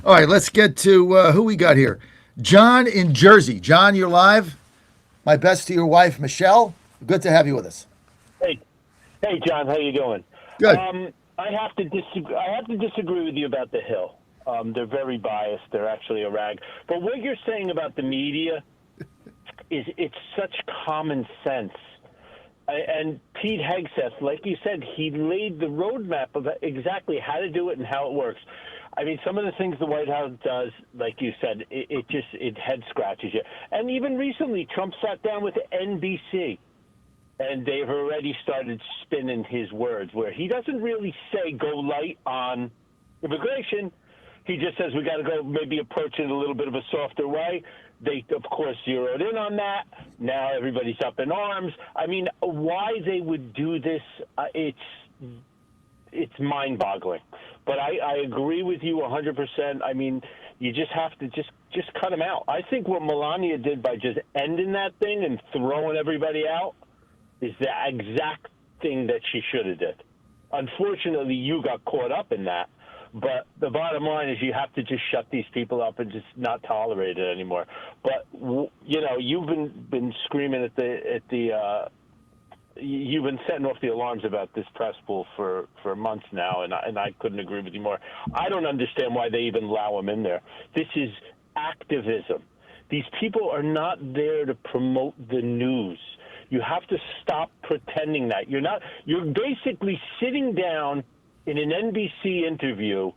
All right, let's get to who we got here. John in Jersey. John, you're live. My best to your wife, Michelle. Good to have you with us. Hey, hey, John, how you doing? Good. I have to disagree. I have to disagree with you about the Hill. They're very biased. They're actually a rag. But what you're saying about the media is it's such common sense. And Pete Hegseth, like you said, he laid the roadmap of exactly how to do it and how it works. I mean, some of the things the White House does, like you said, it head scratches you. And even recently, Trump sat down with NBC, and they've already started spinning his words, where he doesn't really say go light on immigration. He just says we got to go maybe approach it a little bit of a softer way. They, of course, zeroed in on that. Now everybody's up in arms. I mean, why they would do this, it's mind-boggling. But I agree with you 100%. I mean, you just have to just cut them out. I think what Melania did by just ending that thing and throwing everybody out is the exact thing that she should have did. Unfortunately, you got caught up in that. But the bottom line is you have to just shut these people up and just not tolerate it anymore. But you know, you've been screaming at the you've been setting off the alarms about this press pool for months now, and I couldn't agree with you more. I don't understand why they even allow them in there. This is activism. These people are not there to promote the news. You have to stop pretending that. You're basically sitting down in an NBC interview,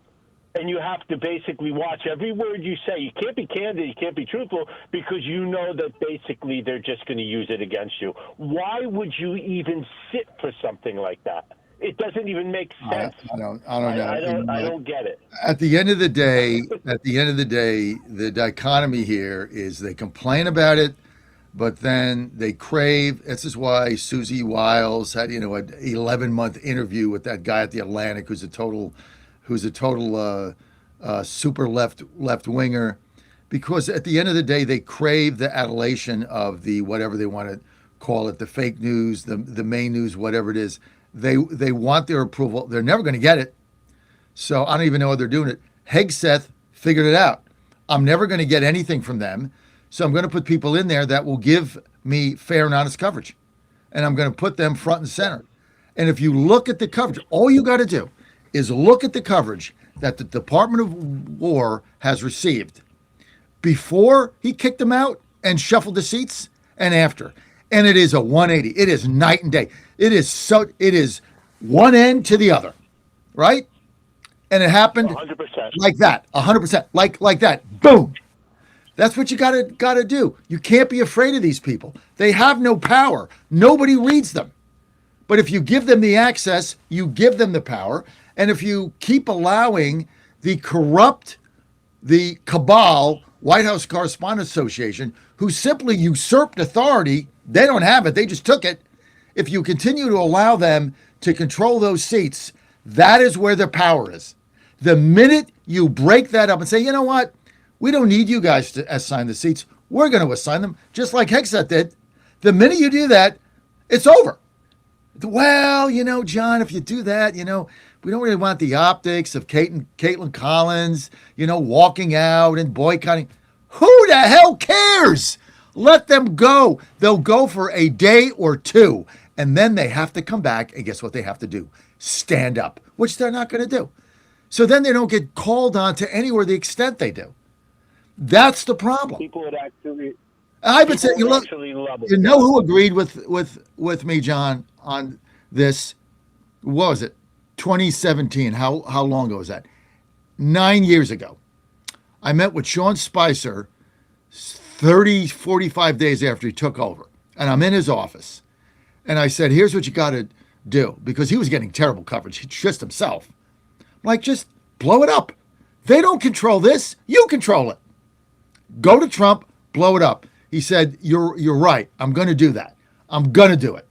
and you have to basically watch every word you say. You can't be candid, you can't be truthful, because you know that basically they're just going to use it against you. Why would you even sit for something like that? It doesn't even make sense. I don't know. I don't get it. At the end of the day, the dichotomy here is they complain about it, but then they crave. This is why Susie Wiles had, an 11-month interview with that guy at the Atlantic, who's a total super left winger, because at the end of the day, they crave the adulation of the whatever they want to call it, the fake news, the main news, whatever it is. They want their approval. They're never going to get it. So I don't even know how they're doing it. Hegseth figured it out. I'm never going to get anything from them. So I'm going to put people in there that will give me fair and honest coverage. And I'm going to put them front and center. And if you look at the coverage, all you got to do is look at the coverage that the Department of War has received before he kicked them out and shuffled the seats, and after. And it is a 180. It is night and day. It is one end to the other, right? And it happened 100%. like that, 100%, like that. Boom. That's what you gotta do. You can't be afraid of these people. They have no power. Nobody reads them. But if you give them the access, you give them the power. And if you keep allowing the corrupt, the cabal, White House Correspondents Association, who simply usurped authority, they don't have it, they just took it. If you continue to allow them to control those seats, that is where their power is. The minute you break that up and say, you know what? We don't need you guys to assign the seats. We're going to assign them, just like Hegseth did. The minute you do that, it's over. Well, John, if you do that, we don't really want the optics of Caitlin Collins, walking out and boycotting. Who the hell cares? Let them go. They'll go for a day or two, and then they have to come back, and guess what they have to do? Stand up, which they're not going to do. So then they don't get called on to anywhere the extent they do. That's the problem. People would actually. I would say, People would actually love it. you know who agreed with me, John, on this? What was it? 2017. How long ago was that? 9 years ago. I met with Sean Spicer 45 days after he took over. And I'm in his office. And I said, here's what you got to do. Because he was getting terrible coverage, just himself. Like, just blow it up. They don't control this. You control it. Go to Trump, blow it up. He said, you're right. I'm going to do that. I'm going to do it.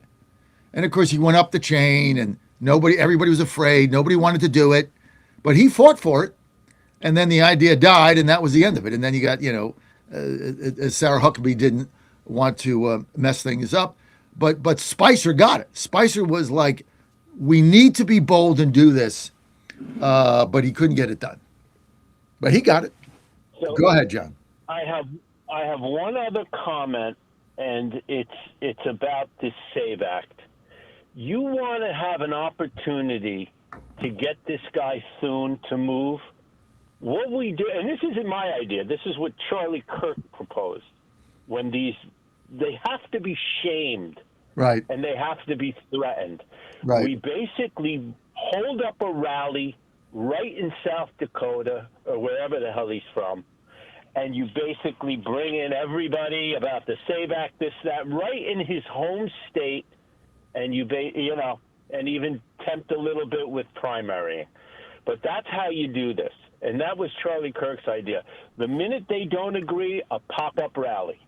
And of course, he went up the chain and everybody was afraid. Nobody wanted to do it. But he fought for it. And then the idea died, and that was the end of it. And then you got, Sarah Huckabee didn't want to mess things up. But Spicer got it. Spicer was like, we need to be bold and do this. But he couldn't get it done. But he got it. So Go ahead, John. I have I have one other comment, and it's about this Save Act. You want to have an opportunity to get this guy soon to move. What we do, and this isn't my idea. This is what Charlie Kirk proposed. When they have to be shamed, Right. and they have to be threatened. Right. We basically hold up a rally right in South Dakota or wherever the hell he's from, and you basically bring in everybody about the Save Act, this, that, right in his home state, and and even tempt a little bit with primarying. But that's how you do this, and that was Charlie Kirk's idea. The minute they don't agree, a pop-up rally.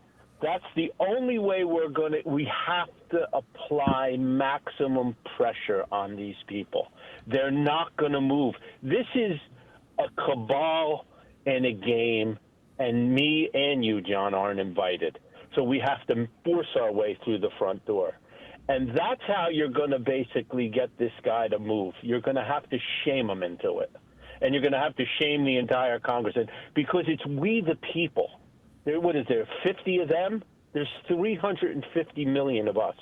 That's the only way we have to apply maximum pressure on these people. They're not going to move. This is a cabal and a game, and me and you, John, aren't invited. So we have to force our way through the front door. And that's how you're going to basically get this guy to move. You're going to have to shame him into it. And you're going to have to shame the entire Congress. Because it's we the people. What is there, 50 of them? There's 350 million of us.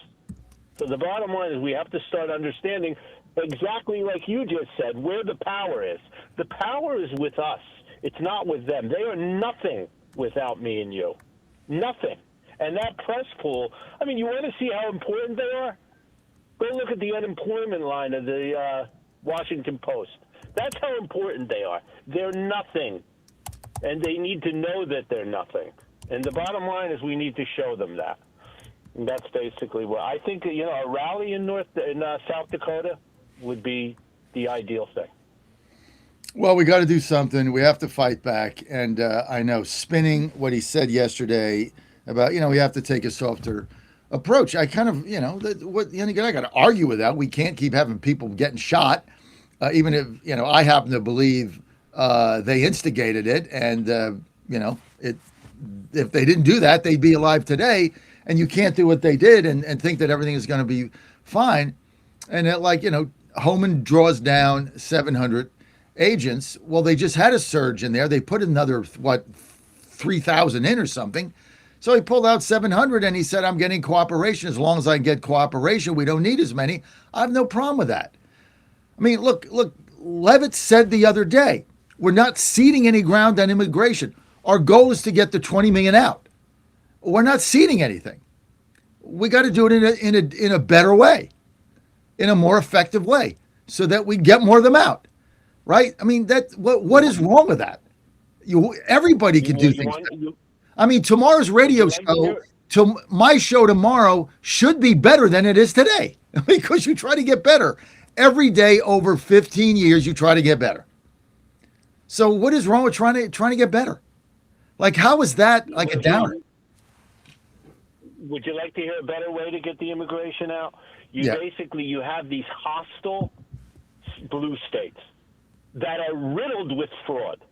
So the bottom line is we have to start understanding exactly like you just said, where the power is. The power is with us. It's not with them. They are nothing without me and you. Nothing. And that press pool, I mean, you want to see how important they are? Go look at the unemployment line of the Washington Post. That's how important they are. They're nothing. And they need to know that they're nothing. And the bottom line is we need to show them that. And that's basically what I think. A rally in South Dakota would be the ideal thing. Well, we got to do something. We have to fight back. And I know spinning what he said yesterday about we have to take a softer approach. I kind of I got to argue with that. We can't keep having people getting shot, even if I happen to believe they instigated it, and if they didn't do that, they'd be alive today. And you can't do what they did and think that everything is going to be fine. And that, Homan draws down 700 agents. Well, they just had a surge in there. They put another 3,000 in or something. So he pulled out 700 and he said, "I'm getting cooperation. As long as I get cooperation, we don't need as many." I have no problem with that. I mean, look, Levitt said the other day, we're not ceding any ground on immigration. Our goal is to get the 20 million out. We're not ceding anything. We got to do it in a better way, in a more effective way, so that we get more of them out, right? I mean, what is wrong with that? Everybody can do things. I mean, tomorrow's radio show, my show tomorrow should be better than it is today, because you try to get better every day over 15 years. You try to get better. So what is wrong with trying to get better? Like, how is that like a downer? Would you like to hear a better way to get the immigration out? Basically, you have these hostile blue states that are riddled with fraud.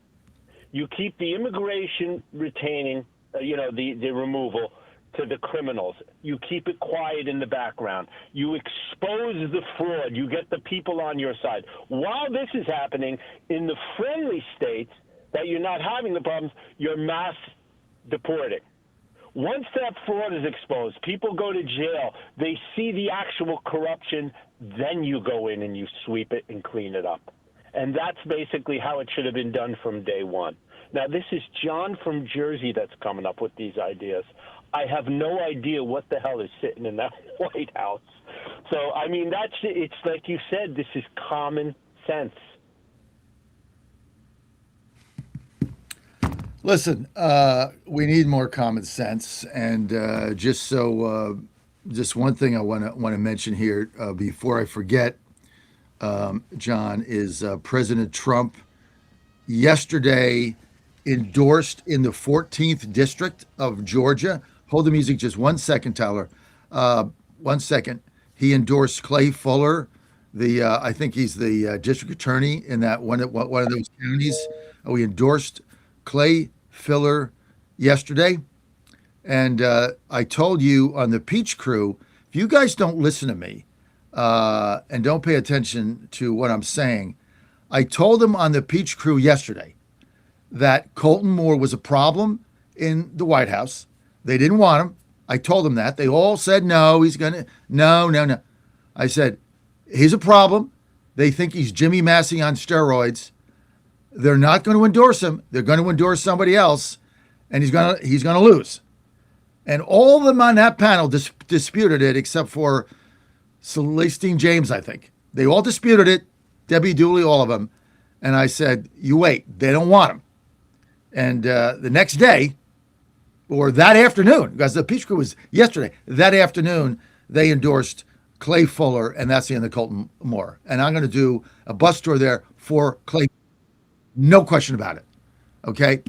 You keep the immigration retaining, the removal to the criminals. You keep it quiet in the background. You expose the fraud. You get the people on your side. While this is happening, in the friendly states that you're not having the problems, you're mass deporting. Once that fraud is exposed, people go to jail, they see the actual corruption, then you go in and you sweep it and clean it up. And that's basically how it should have been done from day one. Now, this is John from Jersey that's coming up with these ideas. I have no idea what the hell is sitting in that White House. So, I mean, it's like you said, this is common sense. Listen, we need more common sense, and just one thing I want to mention here before I forget, John, is President Trump yesterday endorsed in the 14th district of Georgia. Hold the music just 1 second, Tyler. 1 second. He endorsed Clay Fuller, I think he's the district attorney in that one of those counties. We endorsed Clay Fuller yesterday, and I told you on the Peach Crew, if you guys don't listen to me and don't pay attention to what I'm saying, I told him on the Peach Crew yesterday that Colton Moore was a problem in the White House. They didn't want him. I told them that. They all said no, he's going to, no, no, no. I said, he's a problem. They think he's Jimmy Massey on steroids. They're not going to endorse him. They're going to endorse somebody else, and he's going to lose. And all of them on that panel disputed it, except for Celestine James, I think. They all disputed it, Debbie Dooley, all of them. And I said, you wait, they don't want him. And the next day, or that afternoon, because the Peach Crew was yesterday, that afternoon, they endorsed Clay Fuller, and that's the end of Colton Moore. And I'm going to do a bus tour there for Clay. No question about it. Okay?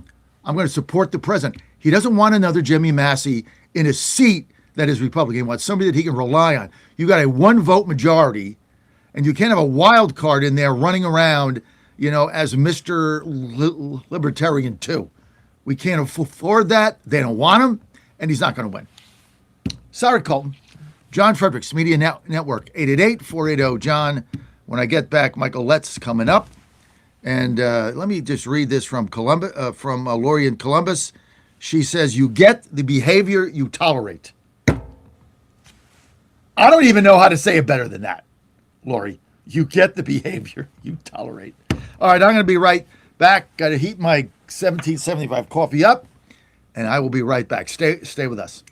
I'm going to support the president. He doesn't want another Jimmy Massey in a seat that is Republican. He wants somebody that he can rely on. You got a 1-vote majority, and you can't have a wild card in there running around, as Mr. Libertarian too. We can't afford that. They don't want him, and he's not going to win. Sorry, Colton. John Fredericks Media Network, 888-480-JOHN. When I get back, Michael Lett's coming up. And let me just read this from Lori in Columbus. She says, you get the behavior you tolerate. I don't even know how to say it better than that, Lori. You get the behavior you tolerate. All right, I'm going to be right back. Got to heat my 1775 coffee up, and I will be right back. Stay with us.